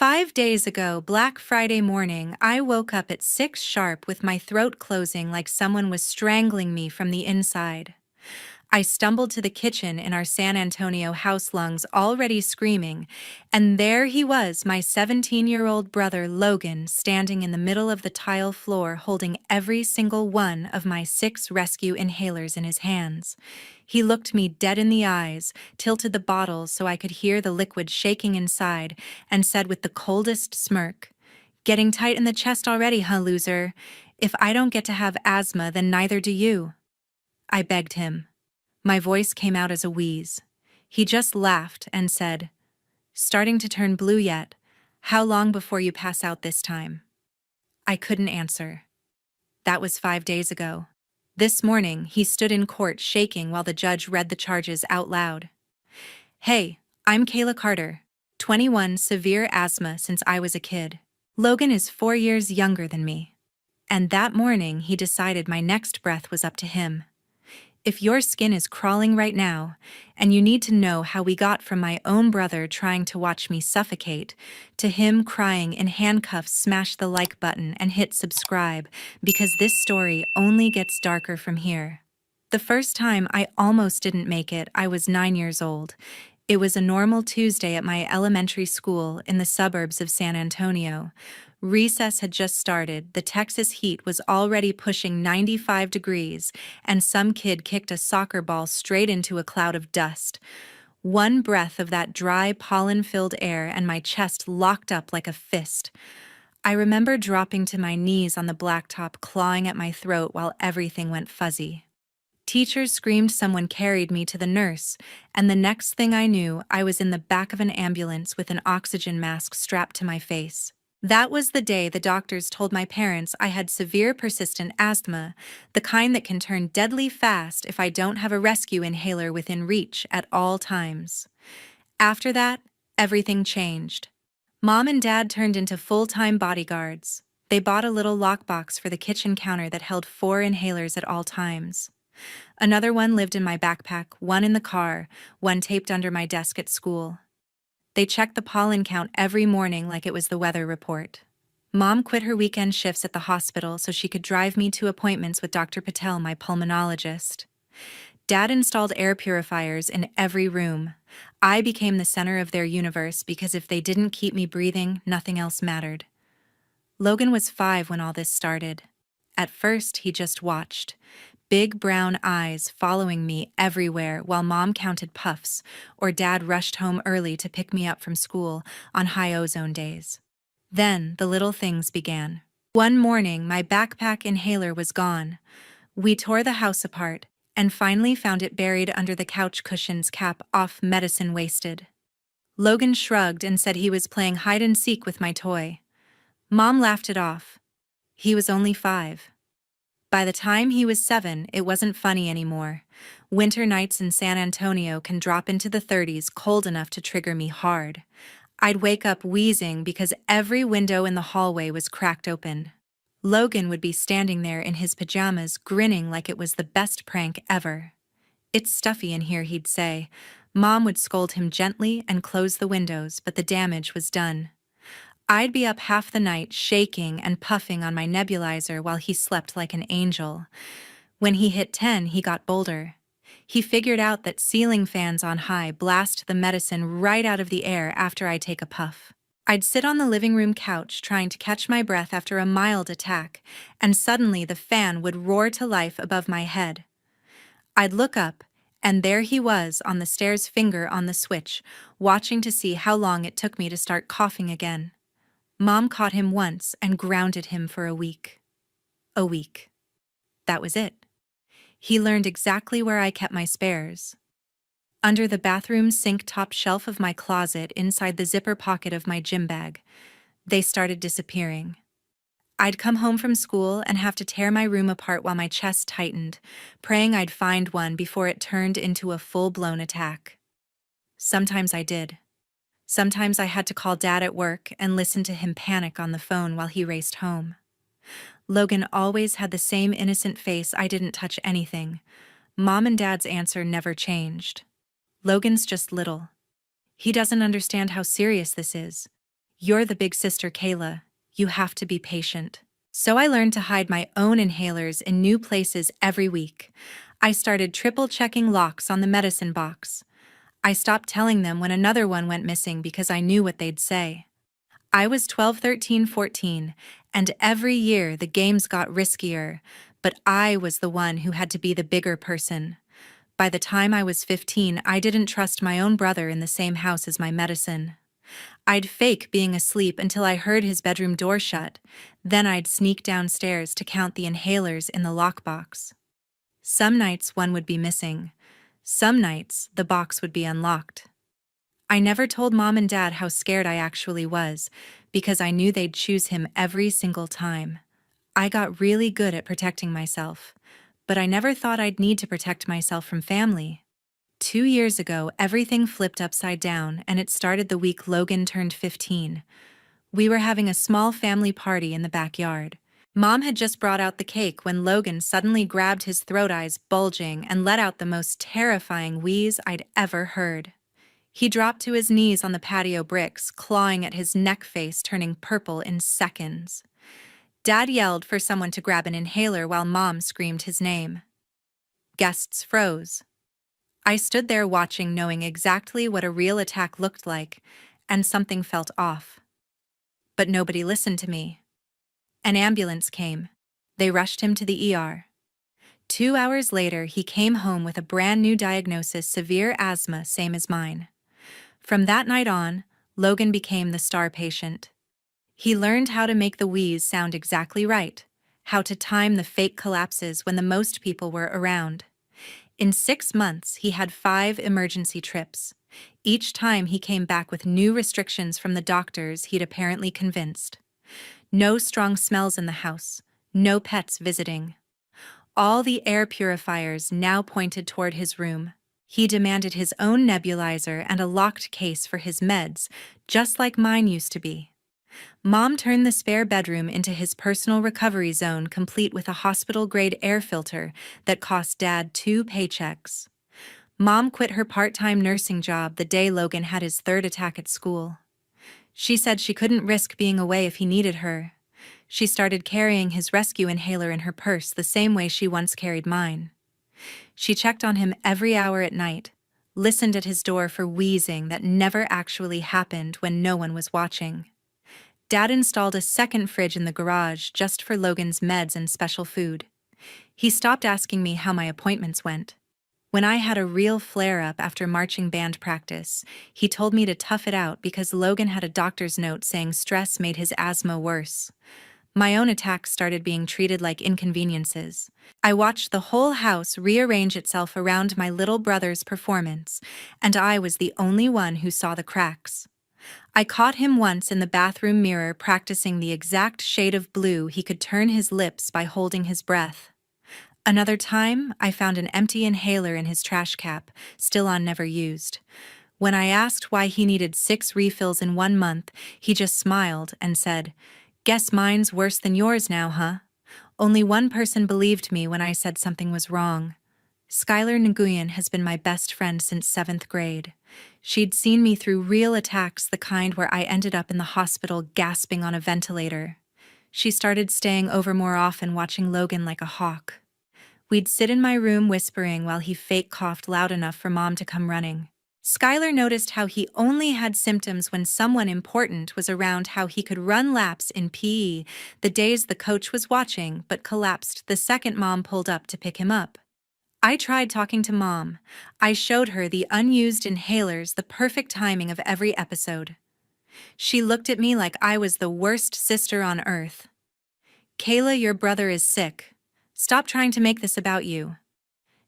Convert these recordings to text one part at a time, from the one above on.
5 days ago, Black Friday morning, I woke up at 6 sharp with my throat closing like someone was strangling me from the inside. I stumbled to the kitchen in our San Antonio house, lungs already screaming, and there he was, my 17-year-old brother Logan, standing in the middle of the tile floor holding every single one of my 6 rescue inhalers in his hands. He looked me dead in the eyes, tilted the bottle so I could hear the liquid shaking inside, and said with the coldest smirk, "Getting tight in the chest already, huh, loser? If I don't get to have asthma, then neither do you." I begged him. My voice came out as a wheeze. He just laughed and said, "Starting to turn blue yet? How long before you pass out this time?" I couldn't answer. That was 5 days ago. This morning, he stood in court shaking while the judge read the charges out loud. "Hey, I'm Kayla Carter, 21, severe asthma since I was a kid. Logan is 4 years younger than me." And that morning, he decided my next breath was up to him. If your skin is crawling right now, and you need to know how we got from my own brother trying to watch me suffocate, to him crying in handcuffs, smash the like button and hit subscribe, because this story only gets darker from here. The first time I almost didn't make it, I was 9 years old. It was a normal Tuesday at my elementary school in the suburbs of San Antonio. Recess had just started, the Texas heat was already pushing 95 degrees, and some kid kicked a soccer ball straight into a cloud of dust. One breath of that dry, pollen-filled air and my chest locked up like a fist. I remember dropping to my knees on the blacktop, clawing at my throat while everything went fuzzy. Teachers screamed someone carried me to the nurse, and the next thing I knew, I was in the back of an ambulance with an oxygen mask strapped to my face. That was the day the doctors told my parents I had severe persistent asthma, the kind that can turn deadly fast if I don't have a rescue inhaler within reach at all times. After that, everything changed. Mom and Dad turned into full-time bodyguards. They bought a little lockbox for the kitchen counter that held 4 inhalers at all times. Another one lived in my backpack, one in the car, one taped under my desk at school. They checked the pollen count every morning like it was the weather report. Mom quit her weekend shifts at the hospital so she could drive me to appointments with Dr. Patel, my pulmonologist. Dad installed air purifiers in every room. I became the center of their universe because if they didn't keep me breathing, nothing else mattered. Logan was 5 when all this started. At first, he just watched. Big brown eyes following me everywhere while Mom counted puffs, or Dad rushed home early to pick me up from school on high ozone days. Then the little things began. One morning, my backpack inhaler was gone. We tore the house apart and finally found it buried under the couch cushion's cap off, medicine wasted. Logan shrugged and said he was playing hide and seek with my toy. Mom laughed it off. He was only 5. By the time he was 7, it wasn't funny anymore. Winter nights in San Antonio can drop into the 30s, cold enough to trigger me hard. I'd wake up wheezing because every window in the hallway was cracked open. Logan would be standing there in his pajamas, grinning like it was the best prank ever. "It's stuffy in here," he'd say. Mom would scold him gently and close the windows, but the damage was done. I'd be up half the night shaking and puffing on my nebulizer while he slept like an angel. When he hit 10, he got bolder. He figured out that ceiling fans on high blast the medicine right out of the air after I take a puff. I'd sit on the living room couch trying to catch my breath after a mild attack, and suddenly the fan would roar to life above my head. I'd look up, and there he was on the stairs, finger on the switch, watching to see how long it took me to start coughing again. Mom caught him once and grounded him for a week. A week. That was it. He learned exactly where I kept my spares. Under the bathroom sink top shelf of my closet, inside the zipper pocket of my gym bag. They started disappearing. I'd come home from school and have to tear my room apart while my chest tightened, praying I'd find one before it turned into a full-blown attack. Sometimes I did. Sometimes I had to call Dad at work and listen to him panic on the phone while he raced home. Logan always had the same innocent face. I didn't touch anything. Mom and Dad's answer never changed. "Logan's just little. He doesn't understand how serious this is. You're the big sister, Kayla. You have to be patient. So I learned to hide my own inhalers in new places every week. I started triple checking locks on the medicine box. I stopped telling them when another one went missing because I knew what they'd say. I was 12, 13, 14, and every year the games got riskier, but I was the one who had to be the bigger person. By the time I was 15, I didn't trust my own brother in the same house as my medicine. I'd fake being asleep until I heard his bedroom door shut, then I'd sneak downstairs to count the inhalers in the lockbox. Some nights one would be missing. Some nights the box would be unlocked. I never told Mom and Dad how scared I actually was, because I knew they'd choose him every single time. I got really good at protecting myself, but I never thought I'd need to protect myself from family. 2 years ago, everything flipped upside down, and it started the week Logan turned 15. We were having a small family party in the backyard. Mom had just brought out the cake when Logan suddenly grabbed his throat, eyes bulging, and let out the most terrifying wheeze I'd ever heard. He dropped to his knees on the patio bricks, clawing at his neck, face turning purple in seconds. Dad yelled for someone to grab an inhaler while Mom screamed his name. Guests froze. I stood there watching, knowing exactly what a real attack looked like, and something felt off. But nobody listened to me. An ambulance came. They rushed him to the ER. 2 hours later, he came home with a brand new diagnosis: severe asthma, same as mine. From that night on, Logan became the star patient. He learned how to make the wheeze sound exactly right, how to time the fake collapses when the most people were around. In 6 months, he had 5 emergency trips. Each time he came back with new restrictions from the doctors he'd apparently convinced. No strong smells in the house, no pets visiting. All the air purifiers now pointed toward his room. He demanded his own nebulizer and a locked case for his meds, just like mine used to be. Mom turned the spare bedroom into his personal recovery zone, complete with a hospital-grade air filter that cost Dad 2 paychecks. Mom quit her part-time nursing job the day Logan had his 3rd attack at school. She said she couldn't risk being away if he needed her. She started carrying his rescue inhaler in her purse the same way she once carried mine. She checked on him every hour at night, listened at his door for wheezing that never actually happened when no one was watching. Dad installed a second fridge in the garage just for Logan's meds and special food. He stopped asking me how my appointments went. When I had a real flare-up after marching band practice, he told me to tough it out because Logan had a doctor's note saying stress made his asthma worse. My own attacks started being treated like inconveniences. I watched the whole house rearrange itself around my little brother's performance, and I was the only one who saw the cracks. I caught him once in the bathroom mirror practicing the exact shade of blue he could turn his lips by holding his breath. Another time, I found an empty inhaler in his trash cap, still on, never used. When I asked why he needed 6 refills in 1 month, he just smiled and said, "Guess mine's worse than yours now, huh?" Only one person believed me when I said something was wrong. Skylar Nguyen has been my best friend since 7th grade. She'd seen me through real attacks, the kind where I ended up in the hospital gasping on a ventilator. She started staying over more often, watching Logan like a hawk. We'd sit in my room whispering while he fake coughed loud enough for Mom to come running. Skylar noticed how he only had symptoms when someone important was around, how he could run laps in PE the days the coach was watching but collapsed the second Mom pulled up to pick him up. I tried talking to Mom. I showed her the unused inhalers, the perfect timing of every episode. She looked at me like I was the worst sister on earth. "Kayla, your brother is sick. Stop trying to make this about you."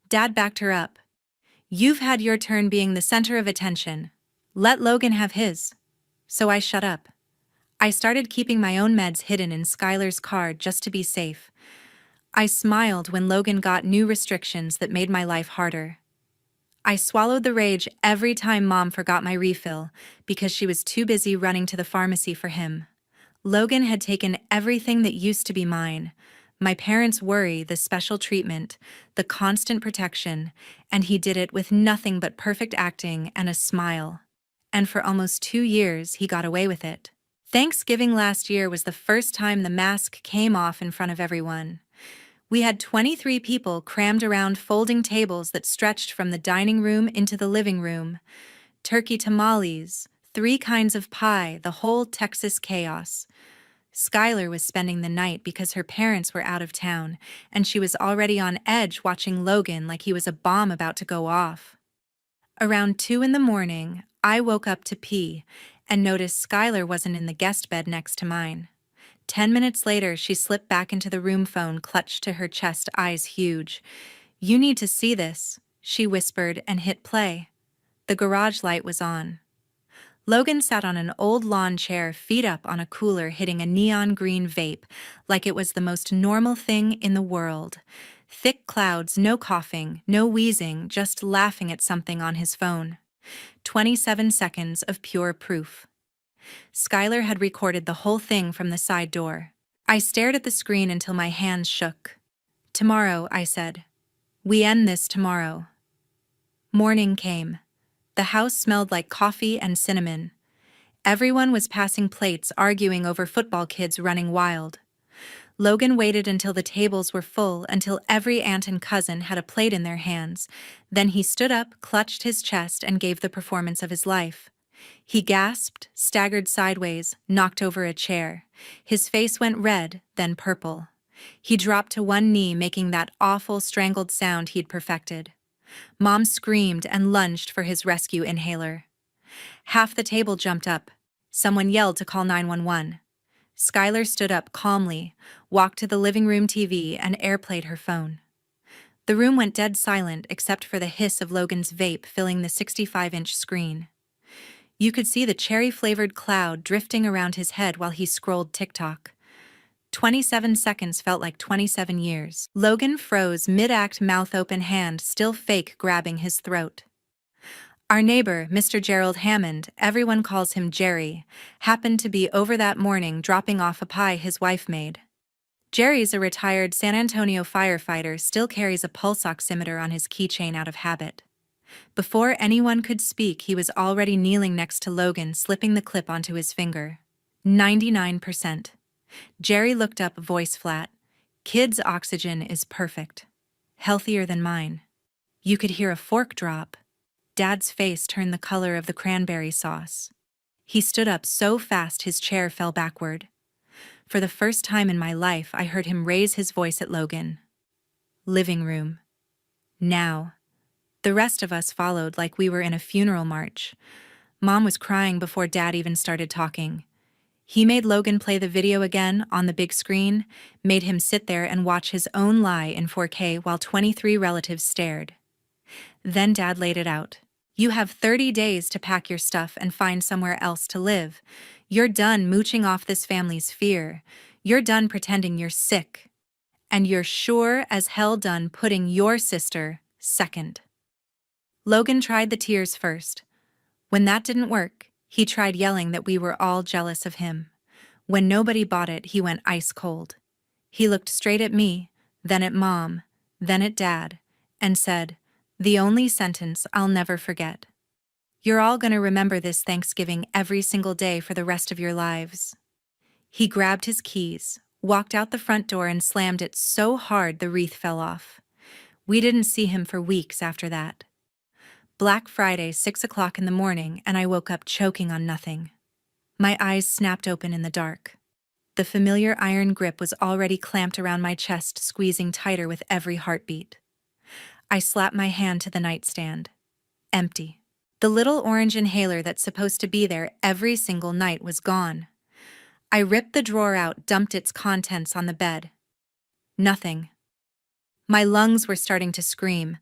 Dad backed her up. "You've had your turn being the center of attention. Let Logan have his." So I shut up. I started keeping my own meds hidden in Skylar's card just to be safe. I smiled when Logan got new restrictions that made my life harder. I swallowed the rage every time Mom forgot my refill because she was too busy running to the pharmacy for him. Logan had taken everything that used to be mine: my parents' worry, the special treatment, the constant protection, and he did it with nothing but perfect acting and a smile. And for almost 2 years, he got away with it. Thanksgiving last year was the first time the mask came off in front of everyone. We had 23 people crammed around folding tables that stretched from the dining room into the living room. Turkey tamales, 3 kinds of pie, the whole Texas chaos. Skylar was spending the night because her parents were out of town, and she was already on edge watching Logan like he was a bomb about to go off. Around 2 in the morning, I woke up to pee and noticed Skylar wasn't in the guest bed next to mine. 10 minutes later, she slipped back into the room phone clutched to her chest, eyes huge. "You need to see this," she whispered and hit play. The garage light was on. Logan sat on an old lawn chair, feet up on a cooler, hitting a neon green vape like it was the most normal thing in the world. Thick clouds, no coughing, no wheezing, just laughing at something on his phone. 27 seconds of pure proof. Skylar had recorded the whole thing from the side door. I stared at the screen until my hands shook. "Tomorrow," I said. "We end this tomorrow." Morning came. The house smelled like coffee and cinnamon. Everyone was passing plates, arguing over football kids running wild. Logan waited until the tables were full, until every aunt and cousin had a plate in their hands. Then he stood up, clutched his chest, and gave the performance of his life. He gasped, staggered sideways, knocked over a chair. His face went red, then purple. He dropped to one knee, making that awful strangled sound he'd perfected. Mom screamed and lunged for his rescue inhaler. Half the table jumped up. Someone yelled to call 911. Skylar stood up calmly, walked to the living room TV, and airplayed her phone. The room went dead silent except for the hiss of Logan's vape filling the 65-inch screen. You could see the cherry-flavored cloud drifting around his head while he scrolled TikTok. 27 seconds felt like 27 years. Logan froze mid-act, mouth open, hand still fake grabbing his throat. Our neighbor, Mr. Gerald Hammond, everyone calls him Jerry, happened to be over that morning dropping off a pie his wife made. Jerry's a retired San Antonio firefighter, still carries a pulse oximeter on his keychain out of habit. Before anyone could speak, he was already kneeling next to Logan, slipping the clip onto his finger. 99%. Jerry looked up, voice flat. "Kid's oxygen is perfect. Healthier than mine." You could hear a fork drop. Dad's face turned the color of the cranberry sauce. He stood up so fast his chair fell backward. For the first time in my life, I heard him raise his voice at Logan. Living room. Now. The rest of us followed like we were in a funeral march. Mom was crying before Dad even started talking. He made Logan play the video again on the big screen, made him sit there and watch his own lie in 4K while 23 relatives stared. Then Dad laid it out. "You have 30 days to pack your stuff and find somewhere else to live. You're done mooching off this family's fear. You're done pretending you're sick. And you're sure as hell done putting your sister second." Logan tried the tears first. When that didn't work, he tried yelling that we were all jealous of him. When nobody bought it, he went ice cold. He looked straight at me, then at Mom, then at Dad, and said, the only sentence I'll never forget. "You're all gonna remember this Thanksgiving every single day for the rest of your lives." He grabbed his keys, walked out the front door, and slammed it so hard the wreath fell off. We didn't see him for weeks after that. Black Friday, 6 o'clock in the morning, and I woke up choking on nothing. My eyes snapped open in the dark. The familiar iron grip was already clamped around my chest, squeezing tighter with every heartbeat. I slapped my hand to the nightstand. Empty. The little orange inhaler that's supposed to be there every single night was gone. I ripped the drawer out, dumped its contents on the bed. Nothing. My lungs were starting to scream.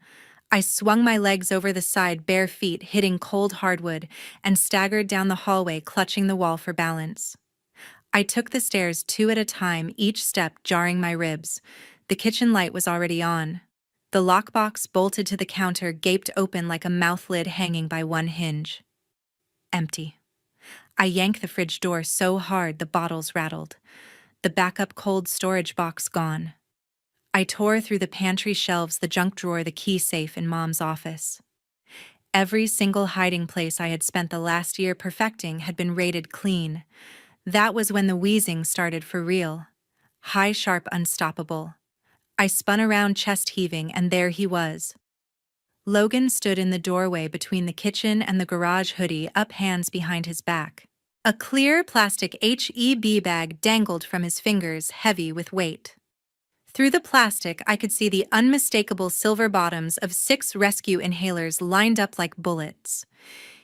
I swung my legs over the side, bare feet hitting cold hardwood, and staggered down the hallway, clutching the wall for balance. I took the stairs 2 at a time, each step jarring my ribs. The kitchen light was already on. The lockbox bolted to the counter gaped open like a mouth lid hanging by one hinge. Empty. I yanked the fridge door so hard the bottles rattled. The backup cold storage box gone. I tore through the pantry shelves, the junk drawer, the key safe in Mom's office. Every single hiding place I had spent the last year perfecting had been raided clean. That was when the wheezing started for real. High, sharp, unstoppable. I spun around, chest heaving, and there he was. Logan stood in the doorway between the kitchen and the garage, hoodie up, hands behind his back. A clear plastic HEB bag dangled from his fingers, heavy with weight. Through the plastic, I could see the unmistakable silver bottoms of 6 rescue inhalers lined up like bullets.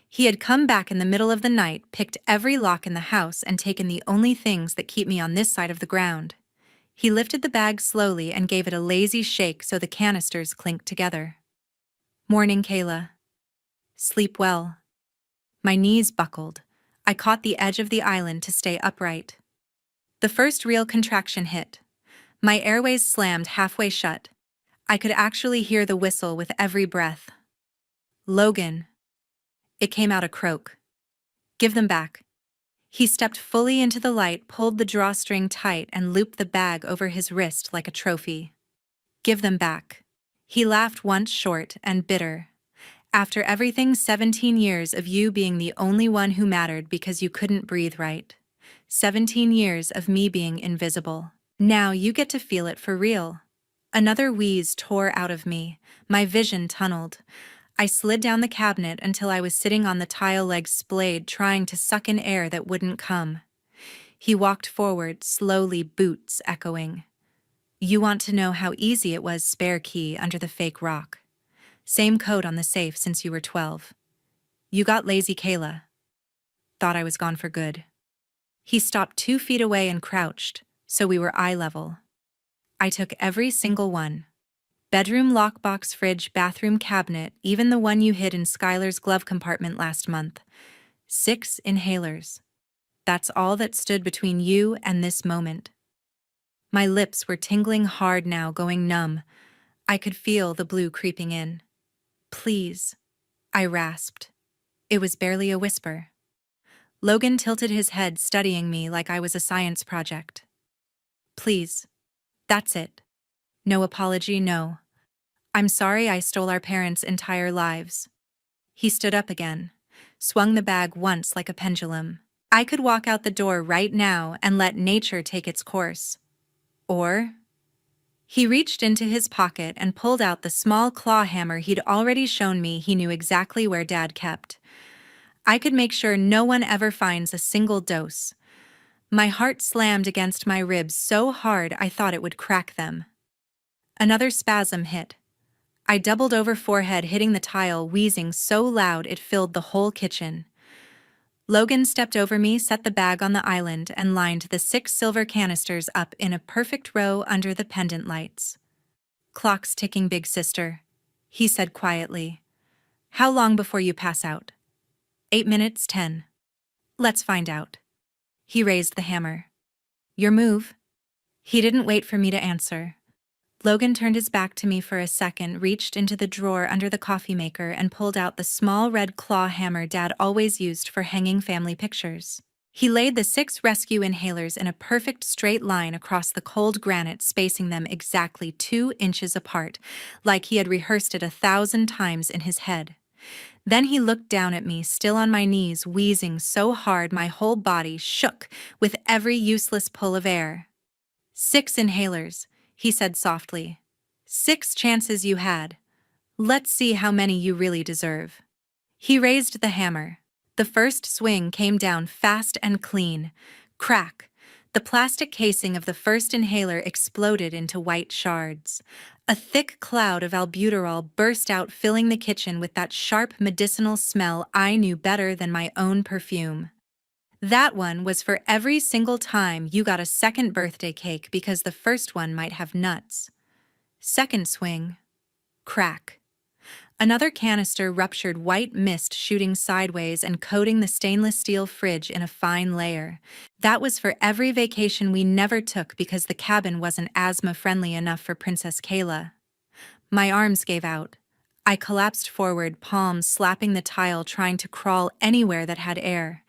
He had come back in the middle of the night, picked every lock in the house, and taken the only things that keep me on this side of the ground. He lifted the bag slowly and gave it a lazy shake so the canisters clinked together. Morning, Kayla. Sleep well. My knees buckled. I caught the edge of the island to stay upright. The first real contraction hit. My airways slammed halfway shut. I could actually hear the whistle with every breath. Logan. It came out a croak. Give them back. He stepped fully into the light, pulled the drawstring tight, and looped the bag over his wrist like a trophy. Give them back. He laughed once, short and bitter. After everything, 17 years of you being the only one who mattered because you couldn't breathe right. 17 years of me being invisible. Now you get to feel it for real. Another wheeze tore out of me. My vision tunneled. I slid down the cabinet until I was sitting on the tile leg splayed, trying to suck in air that wouldn't come. He walked forward, slowly, boots echoing. You want to know how easy it was? Spare key under the fake rock. Same code on the safe since you were 12. You got lazy, Kayla. Thought I was gone for good. He stopped 2 feet away and crouched, so we were eye level. I took every single one. Bedroom lockbox, fridge, bathroom cabinet, even the one you hid in Skylar's glove compartment last month. 6 inhalers. That's all that stood between you and this moment. My lips were tingling hard now, going numb. I could feel the blue creeping in. Please, I rasped. It was barely a whisper. Logan tilted his head, studying me like I was a science project. Please. That's it. No apology, no. I'm sorry I stole our parents' entire lives. He stood up again, swung the bag once like a pendulum. I could walk out the door right now and let nature take its course. Or... He reached into his pocket and pulled out the small claw hammer he'd already shown me he knew exactly where Dad kept. I could make sure no one ever finds a single dose. My heart slammed against my ribs so hard I thought it would crack them. Another spasm hit. I doubled over, forehead hitting the tile, wheezing so loud it filled the whole kitchen. Logan stepped over me, set the bag on the island, and lined the 6 silver canisters up in a perfect row under the pendant lights. Clock's ticking, big sister, he said quietly. How long before you pass out? 8 minutes, 10. Let's find out. He raised the hammer. Your move? He didn't wait for me to answer. Logan turned his back to me for a second, reached into the drawer under the coffee maker, and pulled out the small red claw hammer Dad always used for hanging family pictures. He laid the 6 rescue inhalers in a perfect straight line across the cold granite, spacing them exactly 2 inches apart, like he had rehearsed it 1,000 times in his head. Then he looked down at me, still on my knees, wheezing so hard my whole body shook with every useless pull of air. 6 inhalers, he said softly. 6 chances you had. Let's see how many you really deserve. He raised the hammer. The first swing came down fast and clean. Crack. The plastic casing of the first inhaler exploded into white shards. A thick cloud of albuterol burst out, filling the kitchen with that sharp medicinal smell I knew better than my own perfume. That one was for every single time you got a second birthday cake because the first one might have nuts. Second swing. Crack. Another canister ruptured, white mist shooting sideways and coating the stainless steel fridge in a fine layer. That was for every vacation we never took because the cabin wasn't asthma-friendly enough for Princess Kayla. My arms gave out. I collapsed forward, palms slapping the tile, trying to crawl anywhere that had air.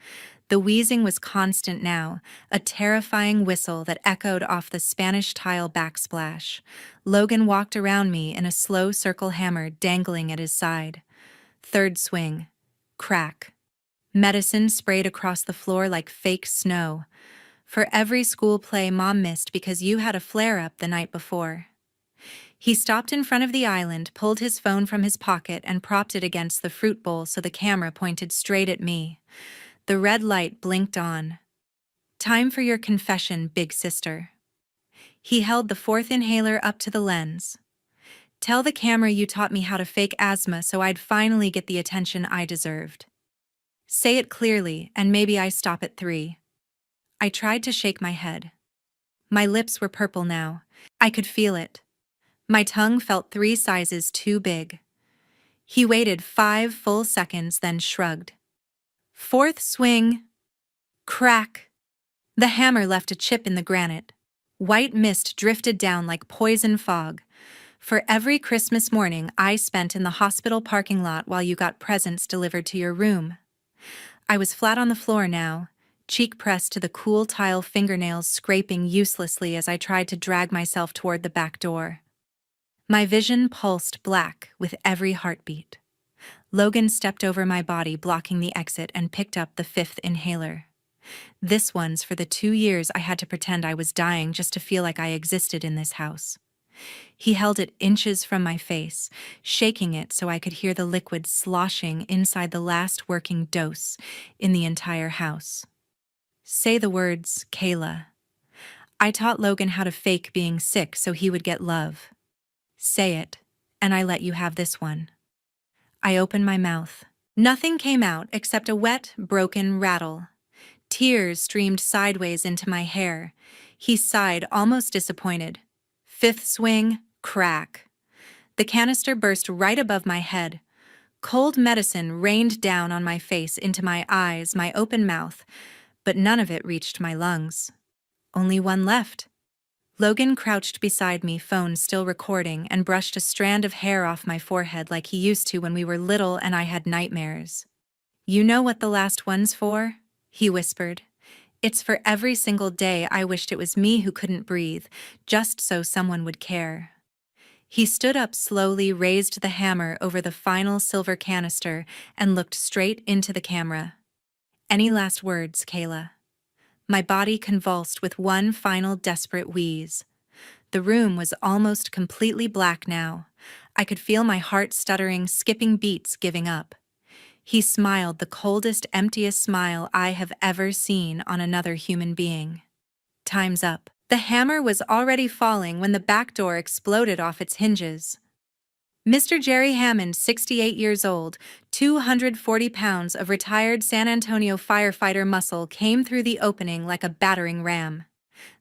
The wheezing was constant now, a terrifying whistle that echoed off the Spanish tile backsplash. Logan walked around me in a slow circle, hammer dangling at his side. Third swing. Crack. Medicine sprayed across the floor like fake snow. For every school play Mom missed because you had a flare-up the night before. He stopped in front of the island, pulled his phone from his pocket, and propped it against the fruit bowl so the camera pointed straight at me. The red light blinked on. Time for your confession, big sister. He held the fourth inhaler up to the lens. Tell the camera you taught me how to fake asthma so I'd finally get the attention I deserved. Say it clearly, and maybe I stop at 3. I tried to shake my head. My lips were purple now. I could feel it. My tongue felt 3 sizes too big. He waited 5 full seconds, then shrugged. Fourth swing. Crack. The hammer left a chip in the granite. White mist drifted down like poison fog. For every Christmas morning I spent in the hospital parking lot while you got presents delivered to your room. I was flat on the floor now, cheek pressed to the cool tile, fingernails scraping uselessly as I tried to drag myself toward the back door. My vision pulsed black with every heartbeat. Logan stepped over my body, blocking the exit, and picked up the 5th inhaler. This one's for the 2 years I had to pretend I was dying just to feel like I existed in this house. He held it inches from my face, shaking it so I could hear the liquid sloshing inside the last working dose in the entire house. Say the words, Kayla. I taught Logan how to fake being sick so he would get love. Say it, and I let you have this one. I opened my mouth. Nothing came out except a wet, broken rattle. Tears streamed sideways into my hair. He sighed, almost disappointed. 5th swing, crack. The canister burst right above my head. Cold medicine rained down on my face, into my eyes, my open mouth, but none of it reached my lungs. Only one left. Logan crouched beside me, phone still recording, and brushed a strand of hair off my forehead like he used to when we were little and I had nightmares. You know what the last one's for? He whispered. It's for every single day I wished it was me who couldn't breathe, just so someone would care. He stood up slowly, raised the hammer over the final silver canister, and looked straight into the camera. Any last words, Kayla? My body convulsed with one final desperate wheeze. The room was almost completely black now. I could feel my heart stuttering, skipping beats, giving up. He smiled, the coldest, emptiest smile I have ever seen on another human being. Time's up. The hammer was already falling when the back door exploded off its hinges. Mr. Jerry Hammond, 68 years old, 240 pounds of retired San Antonio firefighter muscle, came through the opening like a battering ram.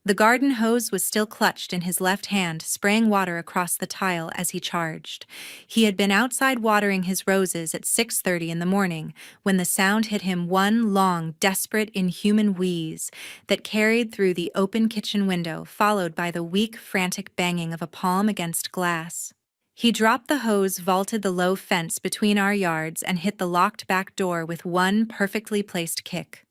The garden hose was still clutched in his left hand, spraying water across the tile as he charged. He had been outside watering his roses at 6:30 in the morning when the sound hit him, one long, desperate, inhuman wheeze that carried through the open kitchen window, followed by the weak, frantic banging of a palm against glass. He dropped the hose, vaulted the low fence between our yards, and hit the locked back door with one perfectly placed kick.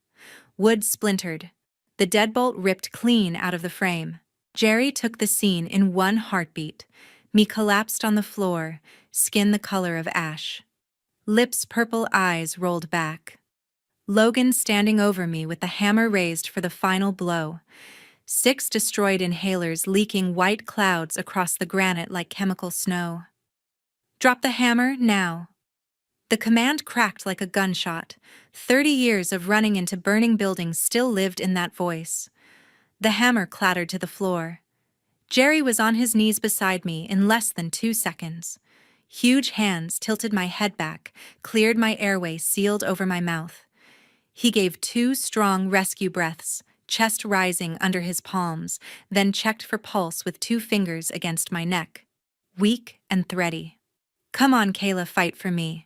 Wood splintered. The deadbolt ripped clean out of the frame. Jerry took the scene in one heartbeat. Me collapsed on the floor, skin the color of ash. Lips purple, eyes rolled back. Logan standing over me with the hammer raised for the final blow. 6 destroyed inhalers leaking white clouds across the granite like chemical snow. Drop the hammer, now. The command cracked like a gunshot. 30 years of running into burning buildings still lived in that voice. The hammer clattered to the floor. Jerry was on his knees beside me in less than 2 seconds. Huge hands tilted my head back, cleared my airway, sealed over my mouth. He gave 2 strong rescue breaths, chest rising under his palms, then checked for pulse with 2 fingers against my neck. Weak and thready. Come on, Kayla, fight for me.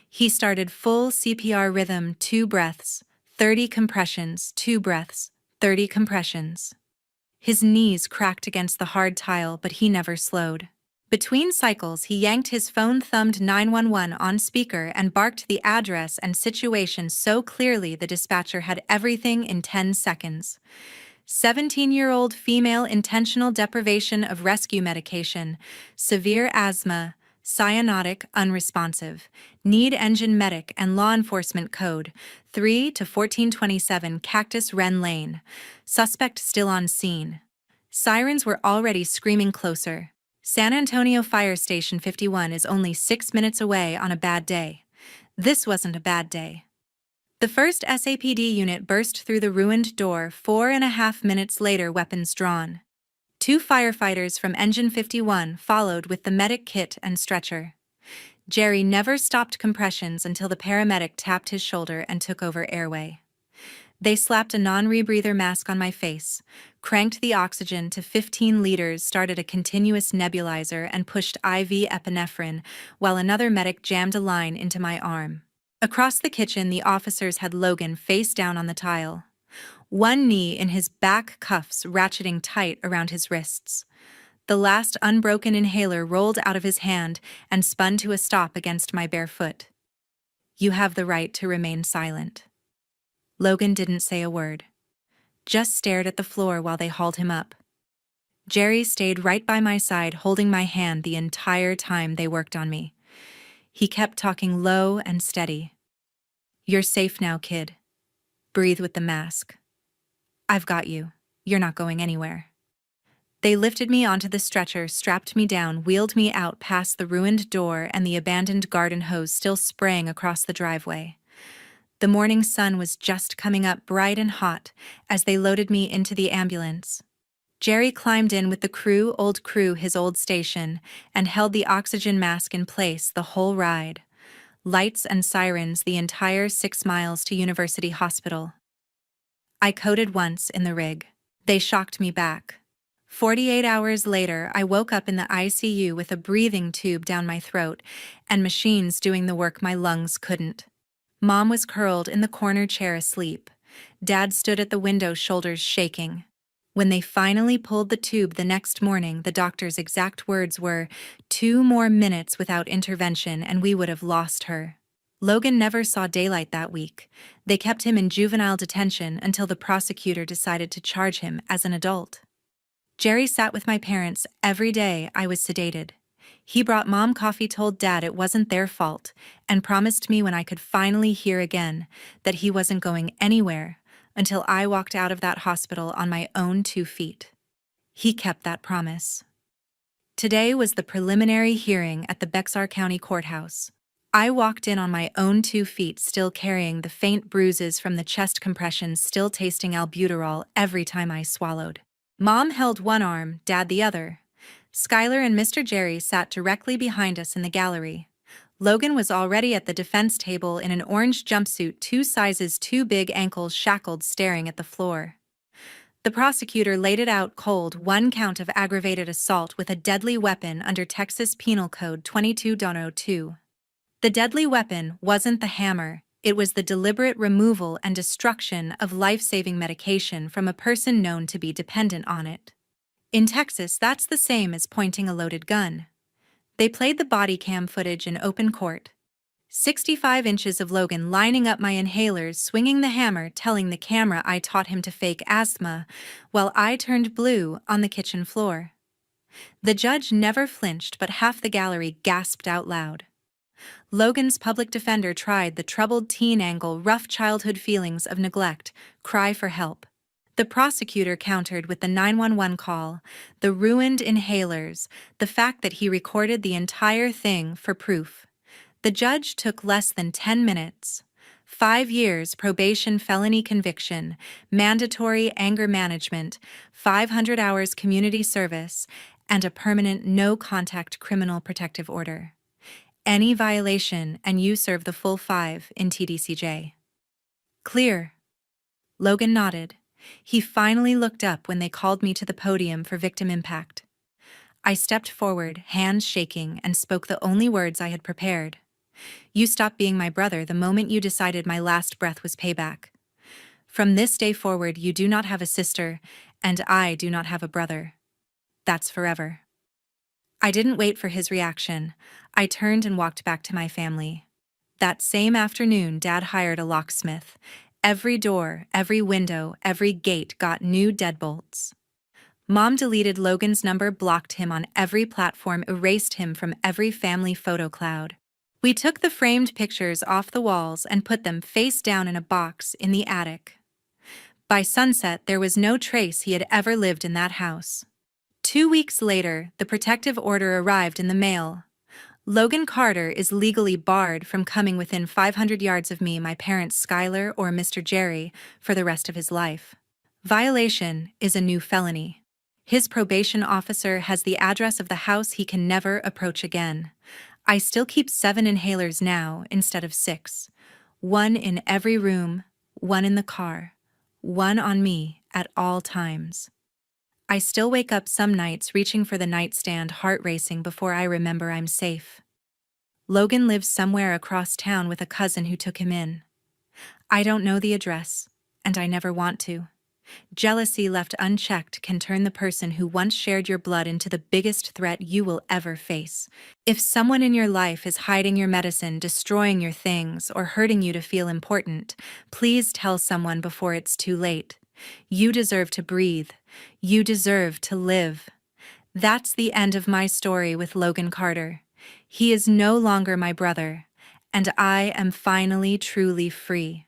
He started full CPR rhythm, 2 breaths, 30 compressions, 2 breaths, 30 compressions. His knees cracked against the hard tile, but he never slowed. Between cycles, he yanked his phone, thumbed 911 on speaker, and barked the address and situation so clearly the dispatcher had everything in 10 seconds. 17-year-old female, intentional deprivation of rescue medication, severe asthma, Cyanotic, unresponsive. Need engine medic and law enforcement code 3 to 1427 Cactus Wren Lane. Suspect still on scene. Sirens were already screaming closer. San Antonio Fire Station 51 is only 6 minutes away on a bad day. This wasn't a bad day. The first SAPD unit burst through the ruined door 4.5 minutes later, weapons drawn. 2 firefighters from Engine 51 followed with the medic kit and stretcher. Jerry never stopped compressions until the paramedic tapped his shoulder and took over airway. They slapped a non-rebreather mask on my face, cranked the oxygen to 15 liters, started a continuous nebulizer, and pushed IV epinephrine while another medic jammed a line into my arm. Across the kitchen, the officers had Logan face down on the tile, one knee in his back, cuffs ratcheting tight around his wrists. The last unbroken inhaler rolled out of his hand and spun to a stop against my bare foot. "You have the right to remain silent." Logan didn't say a word, just stared at the floor while they hauled him up. Jerry stayed right by my side, holding my hand the entire time they worked on me. He kept talking low and steady. "You're safe now, kid. Breathe with the mask. I've got you. You're not going anywhere." They lifted me onto the stretcher, strapped me down, wheeled me out past the ruined door and the abandoned garden hose still spraying across the driveway. The morning sun was just coming up bright and hot as they loaded me into the ambulance. Jerry climbed in with the crew, his old station, and held the oxygen mask in place the whole ride. Lights and sirens the entire 6 miles to University Hospital. I coded once in the rig. They shocked me back. 48 hours later, I woke up in the ICU with a breathing tube down my throat and machines doing the work my lungs couldn't. Mom was curled in the corner chair asleep. Dad stood at the window, shoulders shaking. When they finally pulled the tube the next morning, the doctor's exact words were, 2 more minutes without intervention and we would have lost her. Logan never saw daylight that week. They kept him in juvenile detention until the prosecutor decided to charge him as an adult. Jerry sat with my parents every day I was sedated. He brought Mom coffee, told Dad it wasn't their fault, and promised me when I could finally hear again that he wasn't going anywhere until I walked out of that hospital on my own 2 feet. He kept that promise. Today was the preliminary hearing at the Bexar County Courthouse. I walked in on my own 2 feet, still carrying the faint bruises from the chest compressions, still tasting albuterol every time I swallowed. Mom held one arm, Dad the other. Skylar and Mr. Jerry sat directly behind us in the gallery. Logan was already at the defense table in an orange jumpsuit 2 sizes too big, ankles shackled, staring at the floor. The prosecutor laid it out cold: 1 count of aggravated assault with a deadly weapon under Texas Penal Code 22.02. The deadly weapon wasn't the hammer, it was the deliberate removal and destruction of life-saving medication from a person known to be dependent on it. In Texas, that's the same as pointing a loaded gun. They played the body cam footage in open court. 65 inches of Logan lining up my inhalers, swinging the hammer, telling the camera I taught him to fake asthma, while I turned blue on the kitchen floor. The judge never flinched, but half the gallery gasped out loud. Logan's public defender tried the troubled teen angle: rough childhood feelings of neglect, cry for help. The prosecutor countered with the 911 call, the ruined inhalers, the fact that he recorded the entire thing for proof. The judge took less than 10 minutes. 5 years probation, felony conviction, mandatory anger management, 500 hours community service, and a permanent no-contact criminal protective order. Any violation and you serve the full 5 in TDCJ. Clear. Logan nodded. He finally looked up when they called me to the podium for victim impact. I stepped forward, hands shaking, and spoke the only words I had prepared. "You stopped being my brother the moment you decided my last breath was payback. From this day forward, you do not have a sister, and I do not have a brother. That's forever." I didn't wait for his reaction. I turned and walked back to my family. That same afternoon, Dad hired a locksmith. Every door, every window, every gate got new deadbolts. Mom deleted Logan's number, blocked him on every platform, erased him from every family photo cloud. We took the framed pictures off the walls and put them face down in a box in the attic. By sunset, there was no trace he had ever lived in that house. 2 weeks later, the protective order arrived in the mail. Logan Carter is legally barred from coming within 500 yards of me, my parents Skylar or Mr. Jerry, for the rest of his life. Violation is a new felony. His probation officer has the address of the house he can never approach again. I still keep 7 inhalers now instead of 6. 1 in every room, 1 in the car, 1 on me at all times. I still wake up some nights reaching for the nightstand, heart racing before I remember I'm safe. Logan lives somewhere across town with a cousin who took him in. I don't know the address, and I never want to. Jealousy left unchecked can turn the person who once shared your blood into the biggest threat you will ever face. If someone in your life is hiding your medicine, destroying your things, or hurting you to feel important, please tell someone before it's too late. You deserve to breathe. You deserve to live. That's the end of my story with Logan Carter. He is no longer my brother, and I am finally truly free.